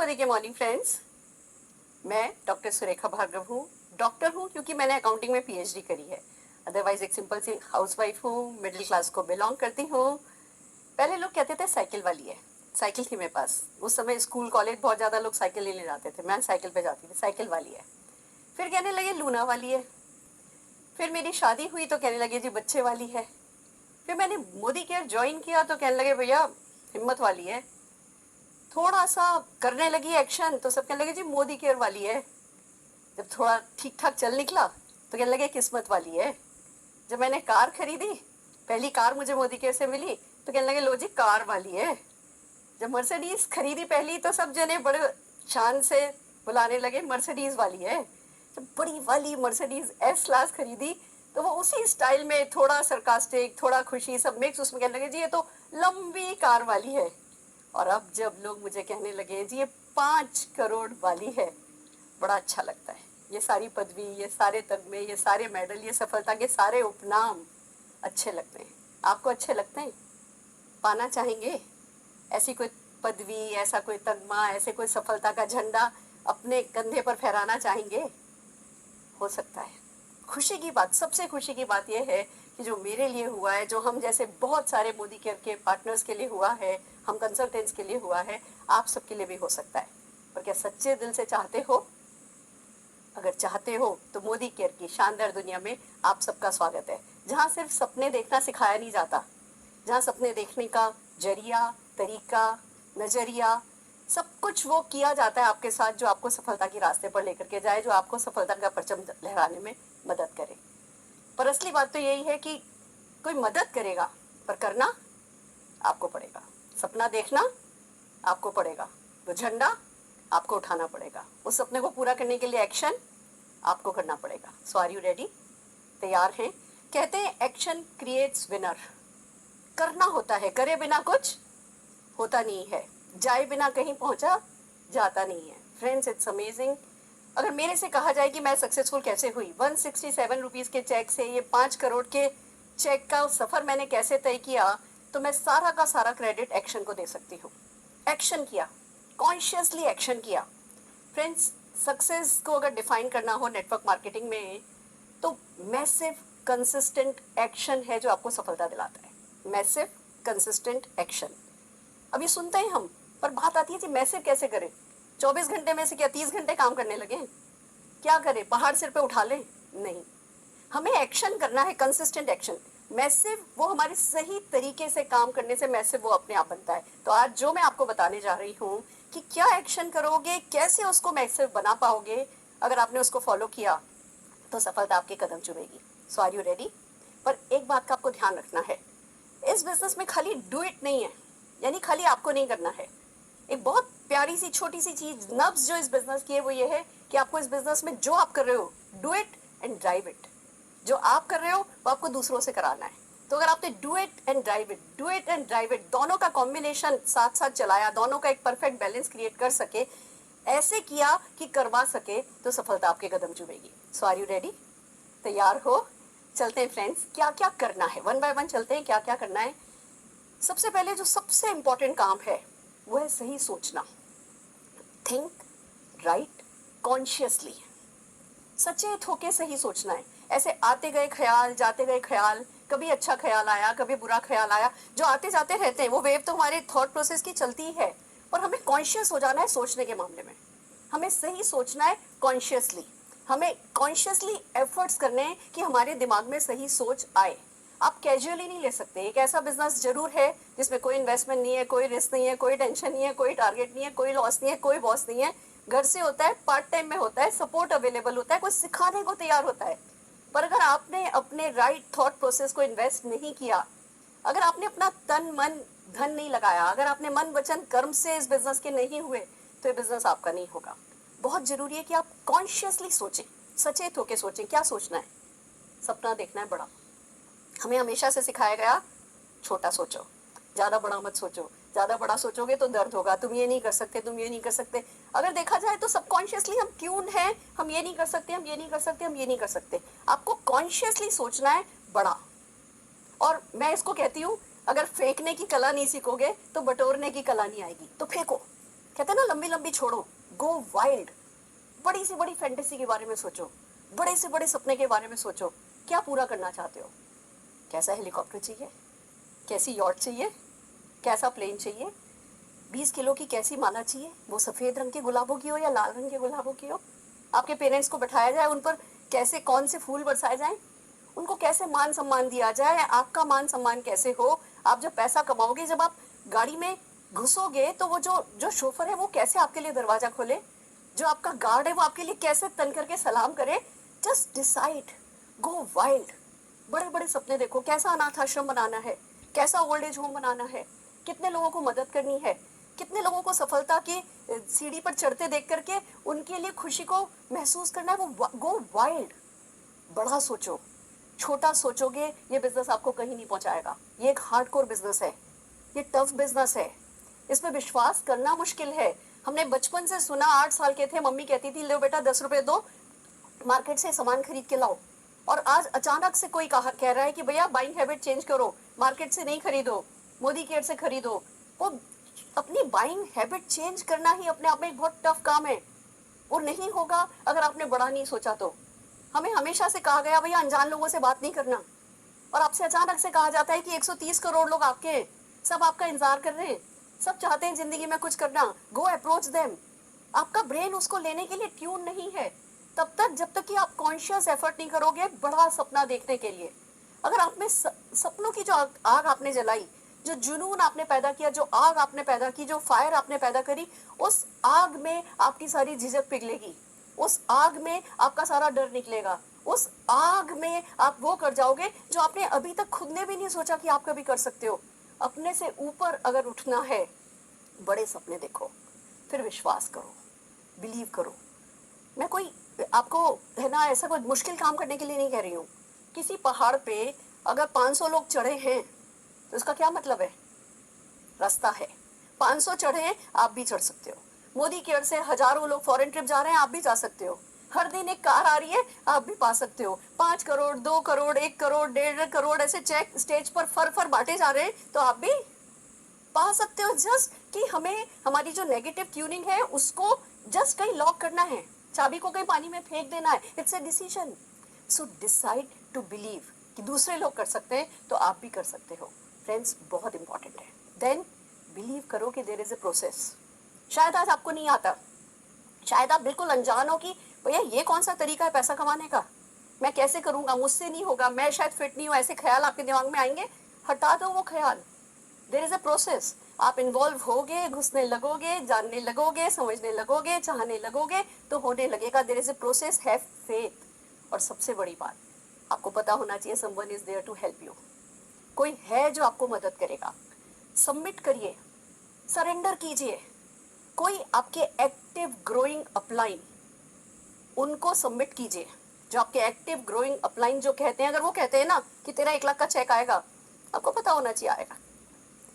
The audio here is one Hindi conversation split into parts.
मोदी के मॉर्निंग फ्रेंड्स। मैं डॉक्टर सुरेखा भार्गव हूँ। डॉक्टर हूँ क्योंकि मैंने अकाउंटिंग में पीएचडी करी है, अदरवाइज एक सिंपल सी हाउसवाइफ हूँ, मिडिल क्लास को बिलोंग करती हूँ। पहले लोग कहते थे साइकिल वाली है, साइकिल थी मेरे पास। उस समय स्कूल कॉलेज बहुत ज़्यादा लोग साइकिल लेने जाते थे, मैं साइकिल पे जाती थी, साइकिल वाली है। फिर कहने लगे लूना वाली है। फिर मेरी शादी हुई तो कहने लगे जी बच्चे वाली है। फिर मैंने मोदी केयर ज्वाइन किया तो कहने लगे भैया हिम्मत वाली है। थोड़ा सा करने लगी एक्शन तो सब कहने लगे जी मोदी केयर वाली है। जब थोड़ा ठीक ठाक चल निकला तो कहने लगे किस्मत वाली है। जब मैंने कार खरीदी, पहली कार मुझे मोदी केयर से मिली तो कहने लगे लो जी कार वाली है। जब मर्सिडीज खरीदी पहली तो सब जने बड़े शान से बुलाने लगे मर्सिडीज वाली है। जब बड़ी वाली मर्सिडीज एस क्लास खरीदी तो वो उसी स्टाइल में थोड़ा सरकास्टिक, थोड़ा खुशी सब मिक्स, उसमें कहने लगे जी ये तो लंबी कार वाली है। और अब जब लोग मुझे कहने लगे जी ये 5 करोड़ वाली है, बड़ा अच्छा लगता है। ये सारी पदवी, ये सारे तगमे, ये सारे मेडल, ये सफलता के सारे उपनाम अच्छे लगते हैं। आपको अच्छे लगते हैं? पाना चाहेंगे ऐसी कोई पदवी, ऐसा कोई तगमा, ऐसे कोई सफलता का झंडा अपने कंधे पर फहराना चाहेंगे? हो सकता है। खुशी की बात, सबसे खुशी की बात यह है कि जो मेरे लिए हुआ है, जो हम जैसे बहुत सारे मोदी केयर के पार्टनर्स के लिए हुआ है, हम कंसल्टेंट्स के लिए हुआ है, आप सबके लिए भी हो सकता है। पर क्या सच्चे दिल से चाहते हो? अगर चाहते हो तो मोदी केयर की शानदार दुनिया में आप सबका स्वागत है, जहाँ सिर्फ सपने देखना सिखाया नहीं जाता, जहाँ सपने देखने का जरिया, तरीका, नजरिया, सब कुछ वो किया जाता है आपके साथ, जो आपको सफलता के रास्ते पर लेकर के जाए, जो आपको सफलता का परचम लहराने में मदद करे। पर असली बात तो यही है कि कोई मदद करेगा पर करना आपको पड़ेगा। सपना देखना आपको पड़ेगा, वो झंडा आपको उठाना पड़ेगा, उस सपने को पूरा करने के लिए एक्शन आपको करना पड़ेगा। सो आर यू रेडी? तैयार हैं? कहते हैं एक्शन क्रिएट्स विनर। करना होता है, करे बिना कुछ होता नहीं है, जाए बिना कहीं पहुंचा जाता नहीं है। Friends, it's amazing. अगर मेरे से कहा जाए कि मैं सक्सेसफुल कैसे हुई, 167 रुपीज़ के चेक से ये 5 करोड़ के चेक का सफ़र मैंने कैसे तय किया, तो मैं सारा का सारा क्रेडिट एक्शन को दे सकती हूँ। एक्शन किया, कॉन्शियसली एक्शन किया। फ्रेंड्स, सक्सेस को अगर डिफाइन करना हो नेटवर्क मार्केटिंग में तो मैसिव कंसिस्टेंट एक्शन है जो आपको सफलता दिलाता है। Massive consistent action. अब ये सुनते हैं हम, पर बात आती है जी मैसिव कैसे करें? 24 घंटे में से क्या 30 घंटे काम करने लगे? क्या करें? पहाड़ सिर पे उठा लें? नहीं, हमें एक्शन करना है, कंसिस्टेंट एक्शन। मैसिव वो हमारे सही तरीके से काम करने से मैसिव वो अपने आप बनता है। तो आज जो मैं आपको बताने जा रही हूँ कि क्या एक्शन करोगे, कैसे उसको मैसिव बना पाओगे, अगर आपने उसको फॉलो किया तो सफलता आपके कदम चूमेगी। सो आर यू रेडी? पर एक बात का आपको ध्यान रखना है, इस बिजनेस में खाली डू इट नहीं है, यानी खाली आपको नहीं करना है। एक बहुत प्यारी सी छोटी सी चीज, नब्ज जो इस बिजनेस की है वो ये है कि आपको इस बिजनेस में जो आप कर रहे हो, do it and drive it. जो आप कर रहे हो वो आपको दूसरों से कराना है। तो अगर आपने do it and drive it, do it and drive it दोनों का कॉम्बिनेशन साथ साथ चलाया, दोनों का एक परफेक्ट बैलेंस क्रिएट कर सके, ऐसे किया कि करवा सके, तो सफलता आपके कदम चूमेगी। सो आर यू रेडी? तैयार हो? चलते हैं फ्रेंड्स, क्या क्या करना है, वन बाय वन चलते हैं क्या क्या करना है। सबसे पहले जो सबसे इंपॉर्टेंट काम है वो है सही सोचना। थिंक राइट कॉन्शियसली, सचेत होके सही सोचना है। ऐसे आते गए ख्याल, जाते गए ख्याल, कभी अच्छा ख्याल आया, कभी बुरा ख्याल आया, जो आते जाते रहते हैं, वो वेव तो हमारे थॉट प्रोसेस की चलती ही है। पर हमें कॉन्शियस हो जाना है सोचने के मामले में। हमें सही सोचना है कॉन्शियसली। हमें कॉन्शियसली एफर्ट्स करने हैं कि हमारे दिमाग में सही सोच आए। आप कैजुअली नहीं ले सकते। एक ऐसा बिजनेस जरूर है जिसमें कोई इन्वेस्टमेंट नहीं है, कोई रिस्क नहीं है, कोई टेंशन नहीं है, कोई टारगेट नहीं है, कोई लॉस नहीं है, कोई बॉस नहीं है, घर से होता है, पार्ट टाइम में होता है, सपोर्ट अवेलेबल होता है, कोई सिखाने को तैयार होता है। पर अगर आपने अपने राइट थॉट प्रोसेस को इन्वेस्ट नहीं किया, अगर आपने अपना तन मन धन नहीं लगाया, अगर आपने मन वचन कर्म से इस बिजनेस के नहीं हुए, तो ये बिजनेस आपका नहीं होगा। बहुत जरूरी है कि आप कॉन्शियसली सोचें, सचेत होकर सोचें। क्या सोचना है? सपना देखना है बड़ा। हमें हमेशा से सिखाया गया छोटा सोचो, ज्यादा बड़ा मत सोचो। ज्यादा बड़ा सोचोगे तो दर्द होगा, तुम ये नहीं कर सकते, तुम ये नहीं कर सकते। अगर देखा जाए तो सबकॉन्शियसली हम ट्यून हैं, हम ये नहीं कर सकते, हम ये नहीं कर सकते, हम ये नहीं कर सकते। आपको कॉन्शियसली सोचना है बड़ा। और मैं इसको कहती हूँ, अगर फेंकने की कला नहीं सीखोगे तो बटोरने की कला नहीं आएगी। तो फेंको, कहते हैं ना लंबी लंबी छोड़ो, गो वाइल्ड, बड़ी से बड़ी फैंटेसी के बारे में सोचो, बड़े से बड़े सपने के बारे में सोचो। क्या पूरा करना चाहते हो? कैसा हेलीकॉप्टर चाहिए, कैसी यॉट चाहिए, कैसा प्लेन चाहिए, 20 किलो की कैसी माला चाहिए, वो सफ़ेद रंग के गुलाबों की हो या लाल रंग के गुलाबों की हो। आपके पेरेंट्स को बैठाया जाए, उन पर कैसे कौन से फूल बरसाए जाएं, उनको कैसे मान सम्मान दिया जाए, आपका मान सम्मान कैसे हो। आप जब पैसा कमाओगे, जब आप गाड़ी में घुसोगे, तो वो जो शोफर है वो कैसे आपके लिए दरवाजा खोले, जो आपका गार्ड है वो आपके लिए कैसे तन करके सलाम करे। जस्ट डिसाइड, गो वाइल्ड, बड़े बड़े सपने देखो। कैसा अनाथ आश्रम बनाना है, कैसा ओल्ड एज होम बनाना है, कितने लोगों को मदद करनी है, कितने लोगों को सफलता की सीढ़ी पर चढ़ते देख करके उनके लिए खुशी को महसूस करना है। वो गो वाइल्ड, बड़ा सोचो। छोटा सोचोगे ये बिजनेस आपको कहीं नहीं पहुंचाएगा। ये एक हार्डकोर बिजनेस है, ये टफ बिजनेस है, इसमें विश्वास करना मुश्किल है। हमने बचपन से सुना, 8 साल के थे मम्मी कहती थी, लो बेटा 10 रुपए दो, मार्केट से सामान खरीद के लाओ। और आज अचानक से कोई कह रहा है कि भैया बाइंग हैबिट चेंज करो, मार्केट से नहीं खरीदो, मोदी केयर से खरीदो। वो अपनी बाइंग हैबिट चेंज करना ही अपने आप में एक बहुत टफ काम है। वो नहीं होगा अगर आपने बड़ा नहीं सोचा तो। हमें हमेशा से कहा गया भैया अनजान लोगों से बात नहीं करना, और आपसे अचानक से कहा जाता है कि 130 करोड़ लोग आपके हैं, सब आपका इंतजार कर रहे हैं, सब चाहते हैं जिंदगी में कुछ करना, गो अप्रोच देम। आपका ब्रेन उसको लेने के लिए ट्यून नहीं है तब तक, जब तक कि आप कॉन्शियस एफर्ट नहीं करोगे बड़ा सपना देखने के लिए। अगर आप में सपनों की जो आग आपने जलाई, जो जुनून आपने पैदा किया, जो आग आपने पैदा की, जो फायर आपने पैदा करी, उस आग में आपकी सारी झिझक पिघलेगी, उस आग में आपका सारा डर निकलेगा, उस आग में आप वो कर जाओगे जो आपने अभी तक खुद ने भी नहीं सोचा कि आप कभी कर सकते हो। अपने से ऊपर अगर उठना है, बड़े सपने देखो, फिर विश्वास करो, बिलीव करो। मैं कोई आपको है ना ऐसा कोई मुश्किल काम करने के लिए नहीं कह रही हूँ। किसी पहाड़ पे अगर 500 लोग चढ़े हैं तो इसका क्या मतलब है? रास्ता है, 500 चढ़े हैं, आप भी चढ़ सकते हो। मोदी केयर से हजारों लोग फॉरेन ट्रिप जा रहे हैं, आप भी जा सकते हो। हर दिन एक कार आ रही है, आप भी पा सकते हो। 5 करोड़, 2 करोड़, 1 करोड़, 1.5 करोड़ ऐसे चेक स्टेज पर फर बांटे जा रहे हैं, तो आप भी पा सकते हो। जस्ट कि हमें हमारी जो नेगेटिव ट्यूनिंग है उसको जस्ट कहीं लॉक करना है, चाबी को कहीं पानी में फेंक देना है। It's a decision. So decide to believe कि दूसरे लोग कर सकते हैं तो आप भी कर सकते हो। फ्रेंड्स, बहुत इंपॉर्टेंट है। देन बिलीव करो कि देयर इज अ प्रोसेस। शायद आज आपको नहीं आता, शायद आप बिल्कुल अनजान हो कि भैया ये कौन सा तरीका है पैसा कमाने का, मैं कैसे करूंगा, मुझसे नहीं होगा, मैं शायद फिट नहीं हूँ, ऐसे ख्याल आपके दिमाग में आएंगे। हटा दो वो ख्याल। There is a process. आप इन्वॉल्व होगे, घुसने लगोगे, जानने लगोगे, समझने लगोगे, चाहने लगोगे, तो होने लगेगा। There is a process, have faith. और सबसे बड़ी बात आपको पता होना चाहिए, someone is there to help you. कोई है जो आपको मदद करेगा। सबमिट करिए, सरेंडर कीजिए। कोई आपके एक्टिव ग्रोइंग अपलाइन, उनको सबमिट कीजिए। जो आपके एक्टिव ग्रोइंग अपलाइन जो कहते हैं, अगर वो कहते हैं ना कि तेरा 1 लाख का चेक आएगा, आपको पता होना चाहिए आएगा।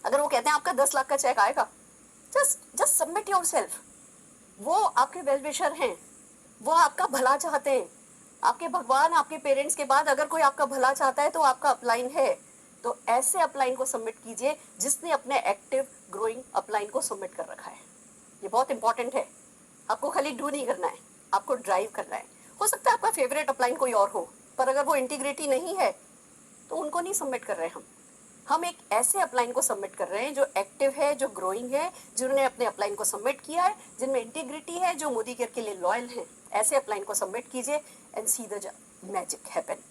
अगर वो कहते हैं आपका 10 लाख का चेक आएगा, जस्ट सबमिट योरसेल्फ। वो आपके वेल विशर हैं, वो आपका भला चाहते हैं। आपके भगवान, आपके पेरेंट्स के बाद अगर कोई आपका भला चाहता है तो आपका अपलाइन है। तो ऐसे अपलाइन को सबमिट कीजिए जिसने अपने एक्टिव ग्रोइंग अपलाइन को सबमिट कर रखा है। ये बहुत इंपॉर्टेंट है। आपको खाली डू नहीं करना है, आपको ड्राइव करना है। हो सकता है आपका फेवरेट अपलाइन कोई और हो, पर अगर वो इंटीग्रिटी नहीं है तो उनको नहीं सबमिट कर रहे हम एक ऐसे अपलाइन को सबमिट कर रहे हैं जो एक्टिव है, जो ग्रोइंग है, जिन्होंने अपने अपलाइन को सबमिट किया है, जिनमें इंटीग्रिटी है, जो मोदी केयर के लिए लॉयल हैं। ऐसे अपलाइन को सबमिट कीजिए and see the magic happen.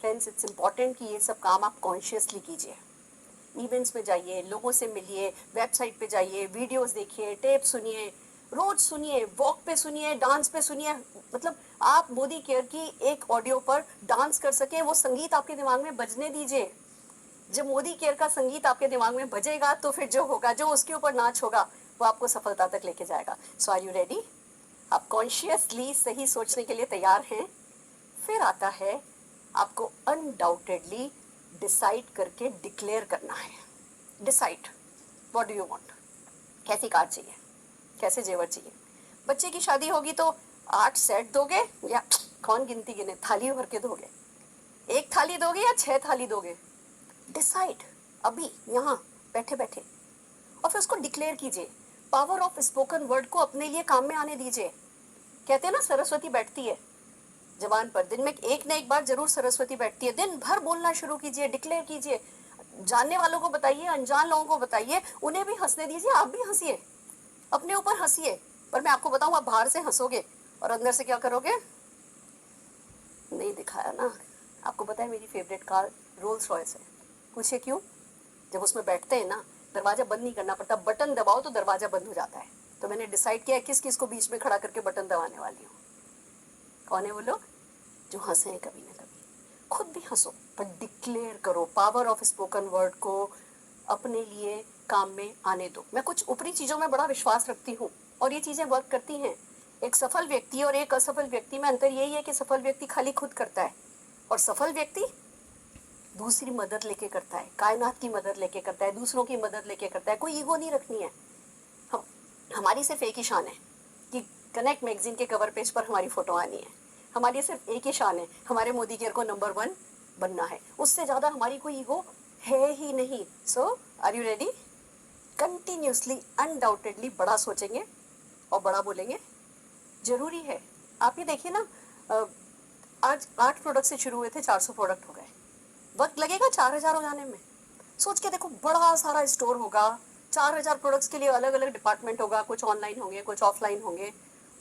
Friends, it's important कि ये सब काम आप कॉन्शियसली कीजिए। इवेंट्स में जाइए, लोगों से मिलिए, वेबसाइट पे जाइए, वीडियोस देखिए, टेप सुनिए, रोज सुनिए, वॉक पे सुनिए, डांस पे सुनिए। मतलब आप मोदी केयर की एक ऑडियो पर डांस कर सकें, वो संगीत आपके दिमाग में बजने दीजिए। जब मोदी केयर का संगीत आपके दिमाग में बजेगा तो फिर जो होगा, जो उसके ऊपर नाच होगा, वो आपको सफलता तक लेके जाएगा। सो आर यू रेडी? आप कॉन्शियसली सही सोचने के लिए तैयार हैं? फिर आता है आपको अनडाउटेडली डिसाइड करके डिक्लेयर करना है। Decide, what do you want? कैसी कार चाहिए, कैसे जेवर चाहिए? बच्चे की शादी होगी तो 8 सेट दोगे या कौन गिनती गिने, थाली भर के दोगे? 1 थाली दोगे या 6 थाली दोगे? डिसाइड अभी यहाँ बैठे बैठे, और फिर उसको डिक्लेयर कीजिए। पावर ऑफ स्पोकन वर्ड को अपने लिए काम में आने दीजिए। कहते हैं ना सरस्वती बैठती है जबान पर, दिन में एक न एक बार जरूर सरस्वती बैठती है। दिन भर बोलना शुरू कीजिए, डिक्लेयर कीजिए, जानने वालों को बताइए, अनजान लोगों को बताइए, उन्हें भी हंसने दीजिए, आप भी हंसिए, अपने ऊपर हंसिए। पर मैं आपको बताऊं, आप बाहर से हंसोगे और अंदर से क्या करोगे? नहीं दिखाया ना। आपको पता है मेरी फेवरेट कार रोल्स रॉयस है। पूछिए क्यों? जब उसमें बैठते हैं ना, दरवाजा बंद नहीं करना पड़ता, बटन दबाओ तो दरवाजा बंद हो जाता है। तो मैंने डिसाइड किया किस किस को बीच में खड़ा करके बटन दबाने वाली हूँ। कौन है वो लोग? जो हंसे हैं कभी ना कभी। खुद भी हंसो, पर डिक्लेयर करो। पावर ऑफ स्पोकन वर्ड को अपने लिए काम में आने दो। मैं कुछ ऊपरी चीज़ों में बड़ा विश्वास रखती हूँ और ये चीज़ें वर्क करती हैं। एक सफल व्यक्ति और एक असफल व्यक्ति में अंतर यही है कि सफल व्यक्ति खाली खुद करता है और सफल व्यक्ति दूसरी मदद लेके करता है, कायनात की मदद लेके करता है, दूसरों की मदद लेके करता है। कोई ईगो नहीं रखनी है। हम हमारी सिर्फ एक ही शान है कि कनेक्ट मैगजीन के कवर पेज पर हमारी फोटो आनी है। हमारी सिर्फ एक ही शान है, हमारे मोदी केयर को नंबर 1 बनना है। उससे ज़्यादा हमारी कोई ईगो है ही नहीं। So are you ready? Continuously undoubtedly बड़ा सोचेंगे और बड़ा बोलेंगे, जरूरी है। आप ही देखिए ना, आज 8 प्रोडक्ट से शुरू हुए थे, 400 प्रोडक्ट हो गए। वक्त लगेगा 4000 हो जाने में। सोच के देखो, बड़ा सारा स्टोर होगा, 4000 प्रोडक्ट्स के लिए अलग अलग डिपार्टमेंट होगा, कुछ ऑनलाइन होंगे, कुछ ऑफलाइन होंगे,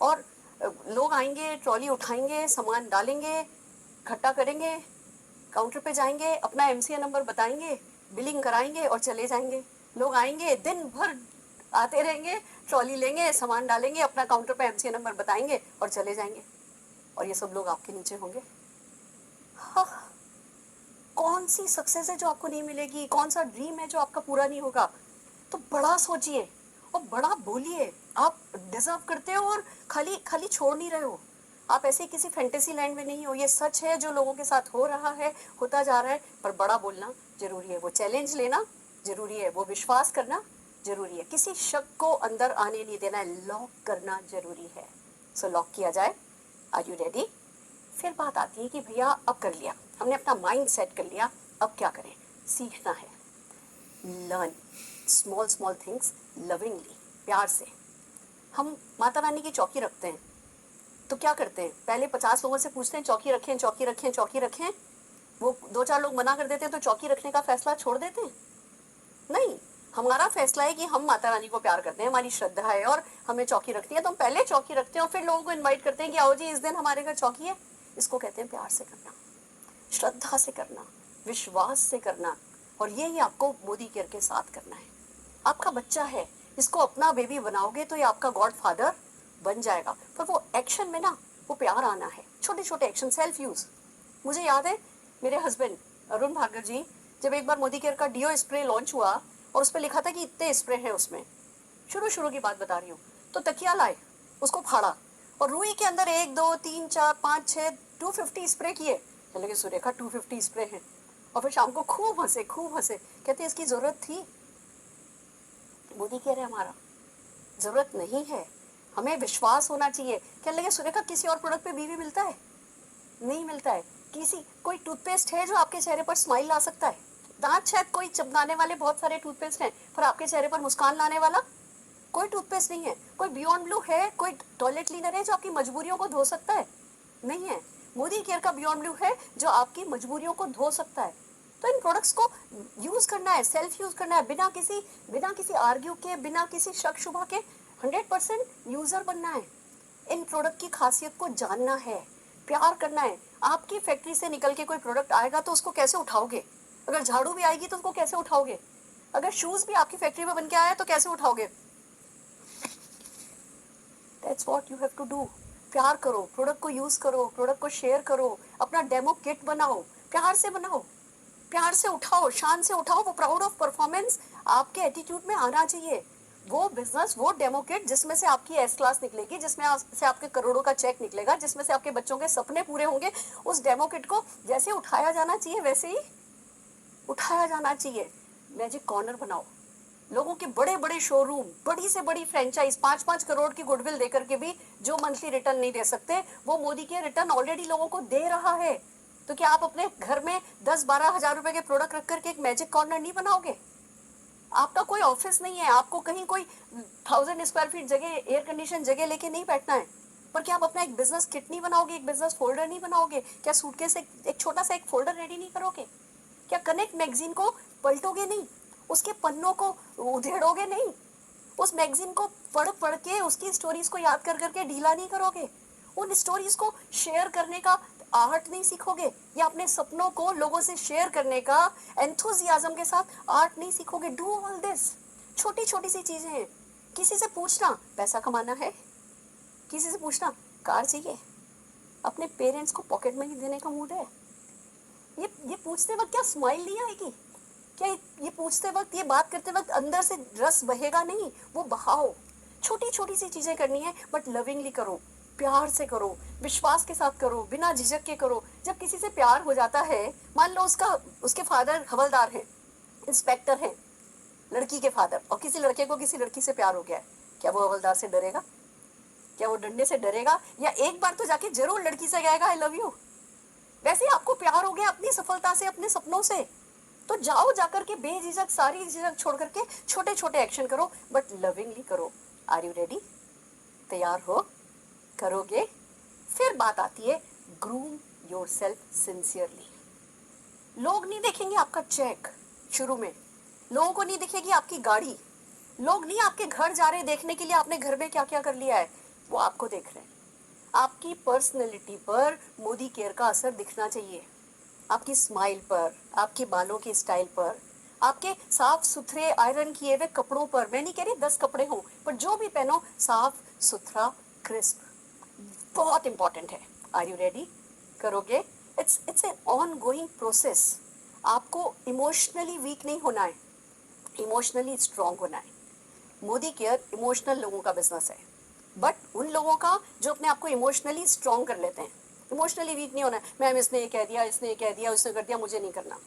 और लोग आएंगे, ट्रॉली उठाएंगे, सामान डालेंगे, इकट्ठा करेंगे, काउंटर पे जाएंगे, अपना एमसीए नंबर बताएंगे, बिलिंग कराएंगे और चले जाएंगे। लोग आएंगे, दिन भर आते रहेंगे, ट्रॉली लेंगे, सामान डालेंगे, अपना काउंटर पे एमसीए नंबर बताएंगे और चले जाएंगे। और ये सब लोग आपके नीचे होंगे। हाँ, कौन सी सक्सेस है जो आपको नहीं मिलेगी? कौन सा ड्रीम है जो आपका पूरा नहीं होगा? तो बड़ा सोचिए और बड़ा बोलिए। आप डिजर्व करते हो और खाली खाली छोड़ नहीं रहे हो। आप ऐसे किसी फैंटेसी लैंड में नहीं हो। ये सच है जो लोगों के साथ हो रहा है, होता जा रहा है। पर बड़ा बोलना जरूरी है, वो चैलेंज लेना जरूरी है, वो विश्वास करना जरूरी है, किसी शक को अंदर आने नहीं देना है, लॉक करना जरूरी है। सो लॉक किया जाए। Are you ready? फिर बात आती है कि भैया अब कर लिया, हमने अपना माइंड सेट कर लिया, अब क्या करें? सीखना है। Learn small small things lovingly, प्यार से। हम माता रानी की चौकी रखते हैं तो क्या करते हैं? पहले 50 लोगों से पूछते हैं चौकी रखें, चौकी रखें, चौकी रखें। वो 2-4 लोग मना कर देते हैं तो चौकी रखने का फैसला छोड़ देते हैं? नहीं, हमारा फैसला है कि हम माता रानी को प्यार करते हैं, हमारी श्रद्धा है और हमें चौकी रखती है, तो हम पहले चौकी रखते हैं और फिर लोगों को इन्वाइट करते हैं कि आओ जी इस दिन हमारे घर चौकी है। इसको कहते हैं प्यार से करना, श्रद्धा से करना, विश्वास से करना। और यही आपको मोदी केयर के साथ करना है। आपका बच्चा है, इसको अपना बेबी बनाओगे तो ये आपका गॉड फादर बन जाएगा। पर वो एक्शन में ना, वो प्यार आना है, छोटे छोटे एक्शन, सेल्फ यूज। मुझे याद है मेरे हस्बैंड अरुण भार्गव जी, जब एक बार मोदी केयर का डीओ स्प्रे लॉन्च हुआ और उस पर लिखा था कि इतने स्प्रे हैं उसमें, शुरू की बात बता रही हूँ, तो तकिया लाए, उसको फाड़ा और रुई के अंदर 1 2 3 4 5 6 250 स्प्रे किए। लगे सुरेखा 250 स्प्रे हैं। और फिर शाम को खूब हंसे, खूब हंसे, कहते इसकी जरूरत थी? मोदी कह रहे हमारा जरूरत नहीं है, हमें विश्वास होना चाहिए। क्या लगे सुरेखा किसी और प्रोडक्ट पे बीवी मिलता है? नहीं मिलता है। किसी कोई टूथपेस्ट है जो आपके चेहरे पर स्माइल ला सकता है? दांत शायद कोई चिपकाने वाले बहुत सारे टूथपेस्ट हैं, पर आपके चेहरे पर मुस्कान लाने वाला कोई टूथपेस्ट नहीं है। कोई बियॉन्ड ब्लू है, कोई टॉयलेट क्लीनर है जो आपकी मजबूरियों को धो सकता है? नहीं है। मोदी केयर का बियॉन्ड ब्लू है जो आपकी मजबूरियों को धो सकता है। तो इन प्रोडक्ट्स को यूज करना है, सेल्फ यूज करना है, बिना किसी आर्ग्यू के, बिना किसी शक शुबा के 100% यूजर बनना है। इन प्रोडक्ट की खासियत को जानना है, प्यार करना है। आपकी फैक्ट्री से निकल के कोई प्रोडक्ट आएगा तो उसको कैसे उठाओगे? अगर झाड़ू भी आएगी तो उसको कैसे उठाओगे? अगर शूज भी आपकी फैक्ट्री में बन के आया तो कैसे उठाओगे? That's what you have to do. प्यार करो, प्रोडक्ट को यूज करो, प्रोडक्ट को शेयर करो, अपना डेमो किट बनाओ, प्यार से बनाओ, प्यार से उठाओ, शान से उठाओ। वो प्राउड ऑफ परफॉर्मेंस आपके एटीट्यूड में आना चाहिए। वो बिजनेस, वो डेमो किट जिसमें से आपकी एस क्लास निकलेगी, जिसमें से आपके करोड़ों का चेक निकलेगा, जिसमें से आपके बच्चों के सपने पूरे होंगे, उस डेमो किट को जैसे उठाया जाना चाहिए वैसे ही उठाया जाना चाहिए। मैजिक कॉर्नर बनाओ, लोगों के बड़े बड़े शोरूम, बड़ी से बड़ी फ्रेंचाइज, 5-5 करोड़ की गुडविल देकर के भी जो मंथली रिटर्न नहीं दे सकते, वो मोदी के रिटर्न ऑलरेडी लोगों को दे रहा है। तो क्या आप अपने घर में 10-12 हजार रुपए के प्रोडक्ट रख करके एक मैजिक कॉर्नर नहीं बनाओगे? आपका कोई ऑफिस नहीं है, आपको कहीं कोई 1000 स्क्वायर फीट जगह, एयर कंडीशन जगह लेके नहीं बैठना है। पर क्या आप अपना एक बिजनेस किट नहीं बनाओगे, एक बिजनेस फोल्डर नहीं बनाओगे? क्या सूटकेस एक छोटा सा एक फोल्डर रेडी नहीं करोगे? क्या कनेक्ट मैगजीन को पलटोगे नहीं? उसके पन्नों को उधेड़ोगे नहीं? उस मैगजीन को पढ़ पढ़ के उसकी स्टोरीज को याद कर करके ढीला नहीं करोगे? उन स्टोरीज को शेयर करने का आर्ट नहीं सीखोगे? या अपने सपनों को लोगों से शेयर करने का एंथुजियाज्म के साथ आर्ट नहीं सीखोगे? Do all this. छोटी छोटी सी चीजें हैं। किसी से पूछना पैसा कमाना है, किसी से पूछना कार चाहिए, अपने पेरेंट्स को पॉकेट मनी देने का मूड है, ये पूछते वक्त क्या स्माइल नहीं आएगी? क्या ये पूछते वक्त, ये बात करते वक्त अंदर से रस बहेगा नहीं? वो बहाओ। छोटी छोटी सी चीजें करनी है, बट लविंगली करो, प्यार से करो, विश्वास के साथ करो, बिना झिझक के करो। जब किसी से प्यार हो जाता है, मान लो उसके फादर हवलदार हैं, इंस्पेक्टर हैं, लड़की के फादर, और किसी लड़के को किसी लड़की से प्यार हो गया है, क्या वो हवलदार से डरेगा? क्या वो डंडे से डरेगा? या एक बार तो जाके जरूर लड़की से कहेगा आई लव यू। वैसे ही आपको प्यार हो गया अपनी सफलता से, अपने सपनों से, तो जाओ जाकर के बेझिझक, सारी झिझक छोड़ करके छोटे छोटे एक्शन करो, बट लविंगली करो। Are you ready? तैयार हो? करोगे? फिर बात आती है ग्रूम योरसेल्फ सिंसियरली। लोग नहीं देखेंगे आपका चेक शुरू में, लोगों को नहीं दिखेगी आपकी गाड़ी, लोग नहीं आपके घर जा रहे देखने के लिए आपने घर में क्या क्या कर लिया है, वो आपको देख रहे हैं। आपकी पर्सनैलिटी पर मोदी केयर का असर दिखना चाहिए, आपकी स्माइल पर, आपके बालों की स्टाइल पर, आपके साफ सुथरे आयरन किए हुए कपड़ों पर। मैं नहीं कह रही 10 कपड़े हों, पर जो भी पहनो साफ सुथरा, क्रिस्प, बहुत इंपॉर्टेंट है। Are you ready? करोगे? It's a ongoing process. आपको इमोशनली वीक नहीं होना है, इमोशनली स्ट्रांग होना है। मोदी केयर इमोशनल लोगों का बिजनेस है, बट उन लोगों का जो अपने आप को इमोशनली स्ट्रांग कर लेते हैं। इमोशनली वीक नहीं होना है, मैम इसने ये कह दिया, इसने ये कह दिया, उसने कर दिया, मुझे नहीं करना।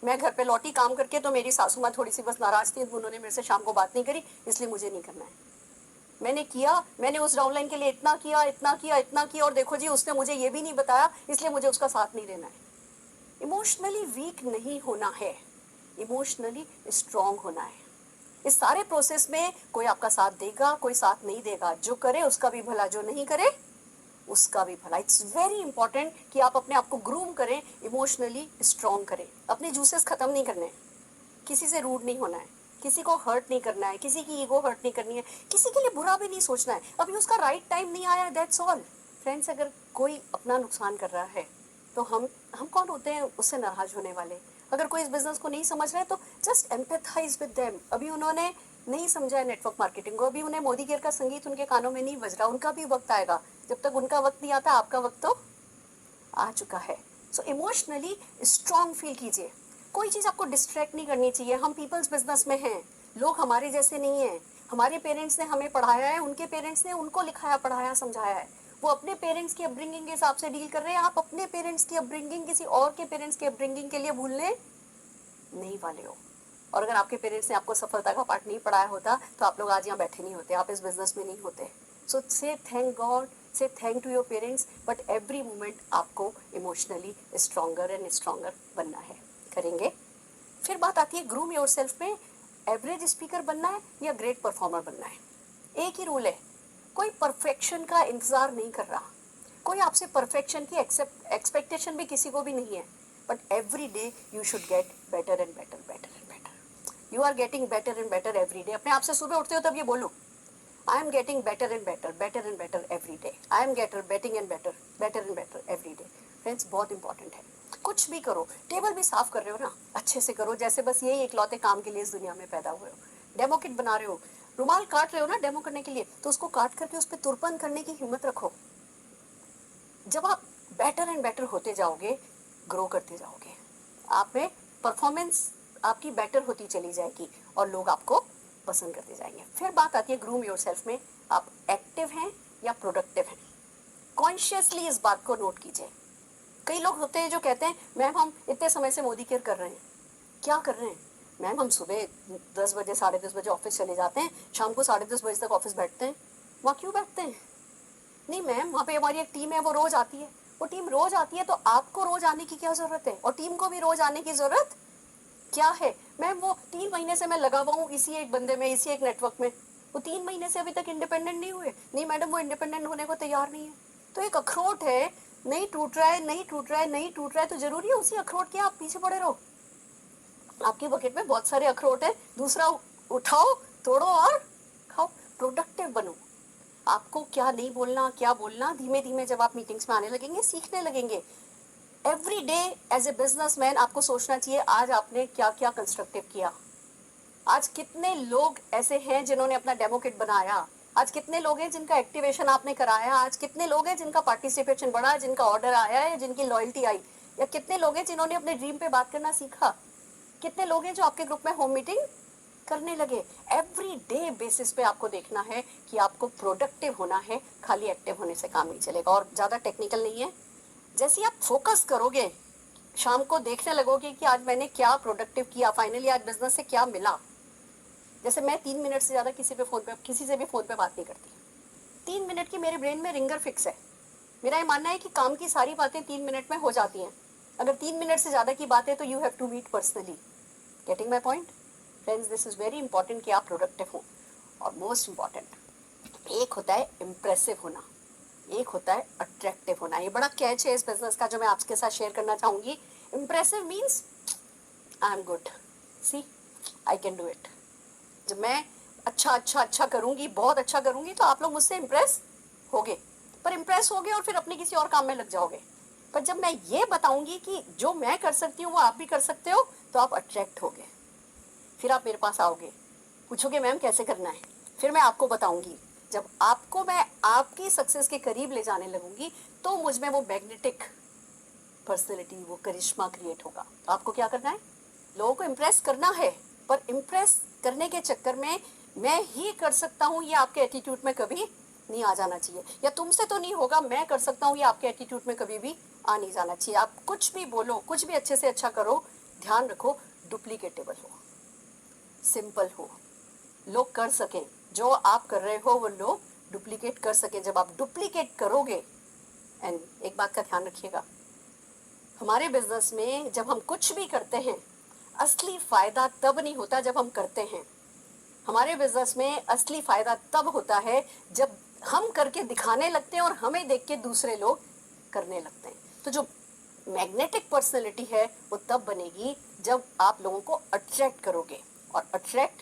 मैं घर पे लौटी काम करके तो मेरी सासू माँ थोड़ी सी बस नाराज थी, उन्होंने मेरे से शाम को बात नहीं करी, इसलिए मुझे नहीं करना है। मैंने किया, मैंने उस डाउनलाइन के लिए इतना किया, इतना किया, इतना किया, और देखो जी उसने मुझे ये भी नहीं बताया, इसलिए मुझे उसका साथ नहीं देना है। इमोशनली वीक नहीं होना है, इमोशनली स्ट्रांग होना है। इस सारे प्रोसेस में कोई आपका साथ देगा, कोई साथ नहीं देगा, जो करे उसका भी भला, जो नहीं करे उसका भी भला। इट्स वेरी इंपॉर्टेंट कि आप अपने आप को ग्रूम करें, इमोशनली स्ट्रांग करें। अपने जूसेस खत्म नहीं करने, किसी से रूड नहीं होना है, किसी को हर्ट नहीं करना है, किसी की ईगो हर्ट नहीं करनी है, किसी के लिए बुरा भी नहीं सोचना है। अभी उसका राइट टाइम नहीं आया, दैट्स ऑल। फ्रेंड्स, अगर कोई अपना नुकसान कर रहा है तो हम कौन होते हैं उससे नाराज होने वाले? अगर कोई इस बिजनेस को नहीं समझ रहा है तो जस्ट एम्पैथाइज विद देम। अभी उन्होंने नहीं समझा है नेटवर्क मार्केटिंग को, अभी उन्हें मोदी केयर का संगीत उनके कानों में नहीं बज रहा, उनका भी वक्त आएगा। जब तक उनका वक्त नहीं आता, आपका वक्त तो आ चुका है। सो इमोशनली स्ट्रांग फील कीजिए। कोई चीज़ आपको डिस्ट्रैक्ट नहीं करनी चाहिए। हम पीपल्स बिजनेस में हैं, लोग हमारे जैसे नहीं हैं। हमारे पेरेंट्स ने हमें पढ़ाया है, उनके पेरेंट्स ने उनको लिखाया, पढ़ाया, समझाया है। वो अपने पेरेंट्स की अपब्रिंगिंग के हिसाब से डील कर रहे हैं, आप अपने पेरेंट्स की अपब्रिंगिंग किसी और के पेरेंट्स की अपब्रिंगिंग के लिए भूलने नहीं वाले हो। और अगर आपके पेरेंट्स ने आपको सफलता का पाठ नहीं पढ़ाया होता तो आप लोग आज यहाँ बैठे नहीं होते, आप इस बिजनेस में नहीं होते। So say thank God, say thank to your parents, but every moment आपको इमोशनली स्ट्रॉन्गर एंड स्ट्रॉन्गर बनना है। करेंगे? फिर बात आती है ग्रूम योर सेल्फ में, एवरेज स्पीकर बनना है या ग्रेट परफॉर्मर बनना है। एक ही रूल है, कोई परफेक्शन का इंतजार नहीं कर रहा, कोई आपसे परफेक्शन की एक्सपेक्टेशन भी किसी को भी नहीं है, but every day you should get better and better, better and better. You are getting better and better every day. अपने आप से सुबह उठते हो तब ये बोलो, I am getting better and better, better and better every day. I am getter betting and better, better and better every day. Friends, बहुत इंपॉर्टेंट है। कुछ भी करो, टेबल भी साफ कर रहे हो ना, अच्छे से करो, जैसे बस यही इकलौते काम के लिए इस दुनिया में पैदा हुए हो। डेमो किट बना रहे हो, रुमाल काट रहे हो ना डेमो करने के लिए, तो उसको काट करके उस पर तुरपन करने की हिम्मत रखो। जब आप बेटर एंड बेटर होते जाओगे, ग्रो करते जाओगे, आप में परफॉर्मेंस आपकी बेटर होती चली जाएगी और लोग आपको पसंद करते जाएंगे। फिर बात आती है ग्रूम योरसेल्फ में, आप एक्टिव हैं या प्रोडक्टिव हैं। कॉन्शियसली इस बात को नोट कीजिए। कई लोग होते हैं जो कहते हैं मैम हम इतने समय से मोदी केयर कर रहे हैं। क्या कर रहे हैं? मैम हम सुबह 10 बजे 10:30 बजे ऑफिस चले जाते हैं, शाम को 10:30 बजे तक ऑफिस बैठते हैं। वहाँ क्यों बैठते हैं? नहीं मैम, वहाँ पे हमारी एक टीम है, वो रोज आती है। वो टीम रोज आती है तो आपको रोज आने की क्या जरूरत है, और टीम को भी रोज आने की जरूरत क्या है मैम, वो 3 महीने से मैं लगा हुआ हूँ इसी एक बंदे में, इसी एक नेटवर्क में, वो 3 महीने से अभी तक इंडिपेंडेंट नहीं हुए। नहीं मैडम, वो इंडिपेंडेंट होने को तैयार नहीं है। तो एक अखरोट है, नहीं टूट रहा है, नहीं टूट रहा है, नहीं टूट रहा है, तो जरूरी है उसी अखरोट के आप पीछे पड़े रहो? आपकी बकेट में बहुत सारे अखरोट है, दूसरा उठाओ, तोड़ो और खाओ, प्रोडक्टिव बनो। आपको क्या नहीं बोलना, क्या बोलना, धीमे धीमे जब आप मीटिंग्स में आने लगेंगे, सीखने लगेंगे। Every day as a businessman आपको सोचना चाहिए आज आपने क्या क्या कंस्ट्रक्टिव किया। आज कितने लोग ऐसे हैं जिन्होंने अपना डेमो किट बनाया, आज कितने लोग हैं जिनका एक्टिवेशन आपने कराया, आज कितने लोग हैं जिनका पार्टिसिपेशन बढ़ा, जिनका ऑर्डर आया है, जिनकी लॉयल्टी आई, या कितने लोग हैं जिन्होंने अपने ड्रीम पे बात करना सीखा, कितने लोग हैं जो आपके ग्रुप में होम मीटिंग करने लगे। एवरी डे बेसिस पे आपको देखना है कि आपको प्रोडक्टिव होना है, खाली एक्टिव होने से काम नहीं चलेगा। और ज़्यादा टेक्निकल नहीं है, जैसे आप फोकस करोगे, शाम को देखने लगोगे कि आज मैंने क्या प्रोडक्टिव किया, फाइनली आज बिजनेस से क्या मिला। जैसे मैं 3 मिनट से ज़्यादा किसी से भी फ़ोन पे बात नहीं करती। 3 मिनट की मेरे ब्रेन में रिंगर फिक्स है। मेरा ये मानना है कि काम की सारी बातें 3 मिनट में हो जाती हैं। अगर 3 मिनट से ज़्यादा की बात है तो you have to meet personally. Getting my point friends, this is very important कि आप प्रोडक्टिव हो। और मोस्ट इम्पॉर्टेंट, एक होता है इम्प्रेसिव होना, एक होता है अट्रैक्टिव होना। ये बड़ा कैच है इस बिजनेस का जो मैं आपके साथ शेयर करना चाहूँगी। Impressive means I am good, see I can do it. जब मैं अच्छा करूँगी, बहुत अच्छा करूँगी, तो आप लोग मुझसे इम्प्रेस होगे, पर इम्प्रेस होगे और फिर अपने किसी और काम में लग जाओगे। पर जब मैं ये बताऊँगी कि जो मैं कर सकती हूँ वो आप भी कर सकते हो, तो आप अट्रैक्ट होगे। फिर आप मेरे पास आओगे, पूछोगे मैम कैसे करना है, फिर मैं आपको बताऊँगी। जब आपको मैं आपकी सक्सेस के करीब ले जाने लगूँगी, तो मुझ में वो मैग्नेटिक पर्सनैलिटी, वो करिश्मा क्रिएट होगा। तो आपको क्या करना है, लोगों को इम्प्रेस करना है, पर इम्प्रेस करने के चक्कर में मैं ही कर सकता हूँ ये आपके एटीट्यूड में कभी नहीं आ जाना चाहिए, या तुमसे तो नहीं होगा, मैं कर सकता हूँ ये आपके एटीट्यूड में कभी भी आ नहीं जाना चाहिए। आप कुछ भी बोलो, कुछ भी अच्छे से अच्छा करो, ध्यान रखो डुप्लीकेटेबल हो, सिंपल हो, लोग कर सकें। जो आप कर रहे हो वो लोग डुप्लीकेट कर सकें। जब आप डुप्लीकेट करोगे, एंड एक बात का ध्यान रखिएगा, हमारे बिजनेस में जब हम कुछ भी करते हैं, असली फायदा तब नहीं होता जब हम करते हैं। हमारे बिजनेस में असली फायदा तब होता है जब हम करके दिखाने लगते हैं और हमें देख के दूसरे लोग करने लगते हैं। तो जो मैग्नेटिक पर्सनैलिटी है वो तब बनेगी जब आप लोगों को अट्रैक्ट करोगे। और अट्रैक्ट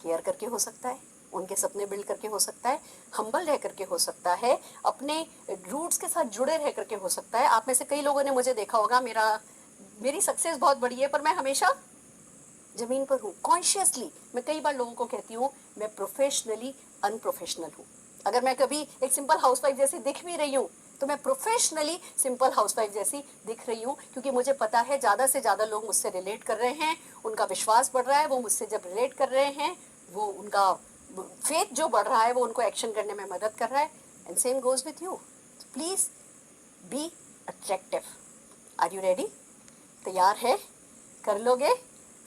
केयर करके हो सकता है, उनके सपने बिल्ड करके हो सकता है, हम्बल रह करके हो सकता है, अपने रूट्स के साथ जुड़े रह करके हो सकता है। आप में से कई लोगों ने मुझे देखा होगा, मेरी सक्सेस बहुत बड़ी है, पर मैं हमेशा जमीन पर हूँ। कॉन्शियसली मैं कई बार लोगों को कहती हूँ मैं प्रोफेशनली अनप्रोफेशनल हूँ। अगर मैं कभी एक सिंपल हाउसवाइफ जैसी दिख भी रही हूँ, तो मैं प्रोफेशनली सिंपल हाउसवाइफ जैसी दिख रही हूँ, क्योंकि मुझे पता है ज़्यादा से ज़्यादा लोग मुझसे रिलेट कर रहे हैं, उनका विश्वास बढ़ रहा है। वो मुझसे जब रिलेट कर रहे हैं, वो उनका फेथ जो बढ़ रहा है, वो उनको एक्शन करने में मदद कर रहा है। And same goes with you. Please be attractive. Are you ready? तैयार है? कर लोगे?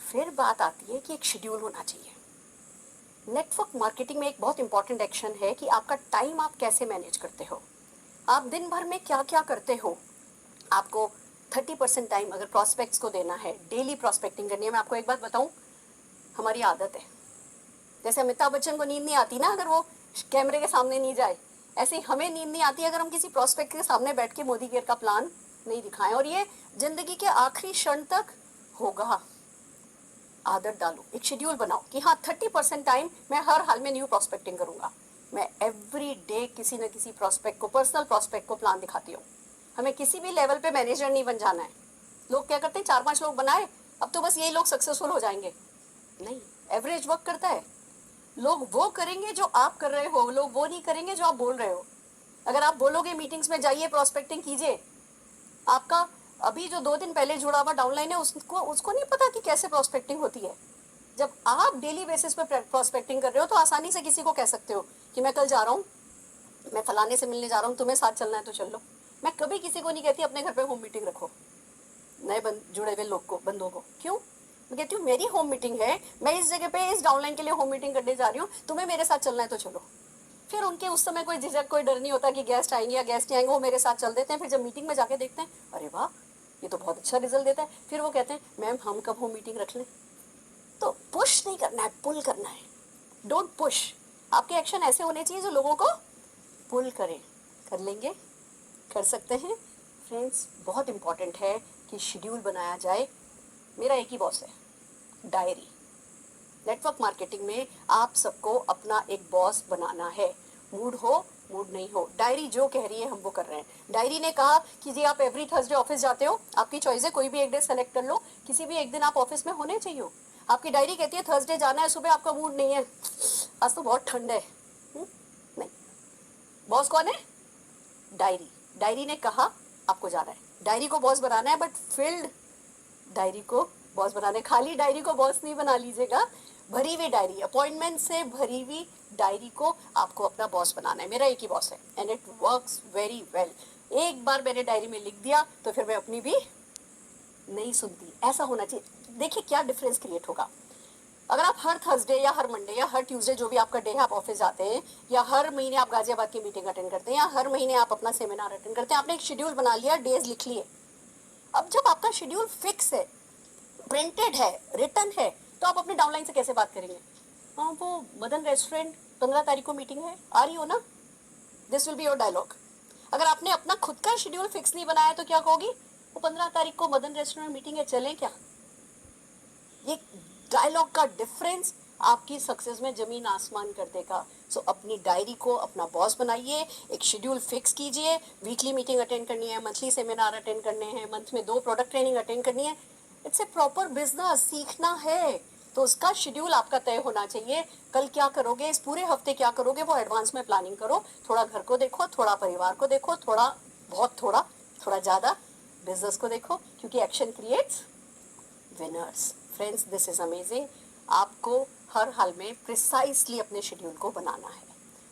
फिर बात आती है कि एक शेड्यूल होना चाहिए। नेटवर्क मार्केटिंग में एक बहुत इंपॉर्टेंट एक्शन है कि आपका टाइम आप कैसे मैनेज करते हो। आप दिन भर में क्या क्या करते हो। आपको 30% टाइम अगर प्रॉस्पेक्ट्स को देना है, डेली प्रॉस्पेक्टिंग करनी है। मैं आपको एक बात बताऊं, हमारी आदत है, जैसे अमिताभ बच्चन को नींद नहीं आती ना अगर वो कैमरे के सामने नहीं जाए, ऐसे ही हमें नींद नहीं आती अगर हम किसी प्रॉस्पेक्ट के सामने बैठ के मोदी केयर का प्लान नहीं दिखाएं। और ये जिंदगी के आखिरी क्षण तक होगा। आदत डालो, एक शेड्यूल बनाओ कि हाँ 30% टाइम मैं हर हाल में न्यू प्रॉस्पेक्टिंग करूंगा। मैं एवरी डे किसी न किसी प्रॉस्पेक्ट को, पर्सनल प्रॉस्पेक्ट को प्लान दिखाती हूँ। हमें किसी भी लेवल पे मैनेजर नहीं बन जाना है। लोग क्या करते हैं, 4-5 लोग बनाए, अब तो बस यही लोग सक्सेसफुल हो जाएंगे। नहीं, एवरेज वर्क करता है। लोग वो करेंगे जो आप कर रहे हो, लोग वो नहीं करेंगे जो आप बोल रहे हो। अगर आप बोलोगे मीटिंग्स में जाइए प्रॉस्पेक्टिंग कीजिए, आपका अभी जो 2 दिन पहले जुड़ा हुआ डाउनलाइन है उसको नहीं पता कि कैसे प्रॉस्पेक्टिंग होती है। जब आप डेली बेसिस पे प्रॉस्पेक्टिंग कर रहे हो तो आसानी से किसी को कह सकते हो कि मैं कल जा रहा हूँ, मैं फलाने से मिलने जा रहा हूँ, तुम्हें साथ चलना है तो चल लो। मैं कभी किसी को नहीं कहती अपने घर पे होम मीटिंग रखो नए जुड़े हुए लोग को, बंदों को। क्यों? मैं कहती हूँ मेरी होम मीटिंग है, मैं इस जगह पे इस डाउनलाइन के लिए होम मीटिंग करने जा रही हूँ, तुम्हें मेरे साथ चलना है तो चलो। फिर उनके उस समय कोई झिझक, कोई डर नहीं होता कि गेस्ट आएंगे या गेस्ट नहीं आएंगे, वो मेरे साथ चल देते हैं। फिर जब मीटिंग में जाके देखते हैं, अरे वाह ये तो बहुत अच्छा रिजल्ट देता है। फिर वो कहते हैं मैम हम कब होम मीटिंग रख लें। तो पुश नहीं करना है, पुल करना है। Don't push. आपके एक्शन ऐसे होने चाहिए जो लोगों को पुल करें। कर लेंगे, कर सकते हैं फ्रेंड्स। बहुत इंपॉर्टेंट है कि शेड्यूल बनाया जाए। मेरा एक ही बॉस है, डायरी। नेटवर्क मार्केटिंग में आप सबको अपना एक बॉस बनाना है। मूड हो मूड नहीं हो, डायरी जो कह रही है हम वो कर रहे हैं। डायरी ने कहा कि जी आप एवरी थर्सडे ऑफिस जाते हो, आपकी चॉइस है, कोई भी एक डे सेलेक्ट कर लो, किसी भी एक दिन आप ऑफिस में होने चाहिए हो। आपकी डायरी कहती है थर्सडे जाना है, सुबह आपका मूड नहीं है, आज तो बहुत ठंड है। नहीं, बॉस कौन है? डायरी। डायरी ने कहा आपको जाना है, डायरी को बॉस बनाना है, बट फिल्ड डायरी को बॉस बनाने। खाली डायरी को बॉस नहीं बना लीजिएगा, भरी हुई डायरी, अपॉइंटमेंट से भरी हुई डायरी को आपको अपना बॉस बनाना है। मेरा एक ही बॉस है and it works very well. एक बार मैंने डायरी में लिख दिया तो फिर मैं अपनी भी नहीं सुनती। ऐसा होना चाहिए। देखिए क्या डिफरेंस क्रिएट होगा अगर आप हर थर्सडे या हर मंडे या हर ट्यूसडे जो भी आपका डे है आप ऑफिस जाते हैं, या हर महीने आप गाजियाबाद की मीटिंग अटेंड करते हैं, या हर महीने आप अपना सेमिनार अटेंड करते हैं। आपने एक शेड्यूल बना लिया, डेज लिख लिए। अब जब आपका शेड्यूल फिक्स है, प्रिंटेड है, रिटन है, तो आप अपने डाउनलाइन से कैसे बात करेंगे? हाँ वो मदन रेस्टोरेंट 15 तारीख को मीटिंग है, आ रही हो ना? This will be your dialogue. अगर आपने अपना खुद का शेड्यूल फिक्स नहीं बनाया तो क्या कहोगी? वो 15 तारीख को मदन रेस्टोरेंट मीटिंग है, चलें क्या? ये डायलॉग का डिफरेंस आपकी सक्सेस में जमीन आसमान कर देगा। सो अपनी डायरी को अपना बॉस बनाइए, एक शेड्यूल फिक्स कीजिए। वीकली मीटिंग अटेंड करनी है, मंथली सेमिनार अटेंड करने हैं, मंथ में 2 प्रोडक्ट ट्रेनिंग अटेंड करनी है। इट्स ए प्रॉपर बिजनेस, सीखना है तो उसका शेड्यूल आपका तय होना चाहिए। कल क्या करोगे, इस पूरे हफ्ते क्या करोगे, वो एडवांस में प्लानिंग करो। थोड़ा घर को देखो, थोड़ा परिवार को देखो, थोड़ा बहुत थोड़ा थोड़ा ज़्यादा बिजनेस को देखो, क्योंकि action creates winners. Friends this is amazing. आपको हर हाल में प्रिसाइसली अपने शेड्यूल को बनाना है।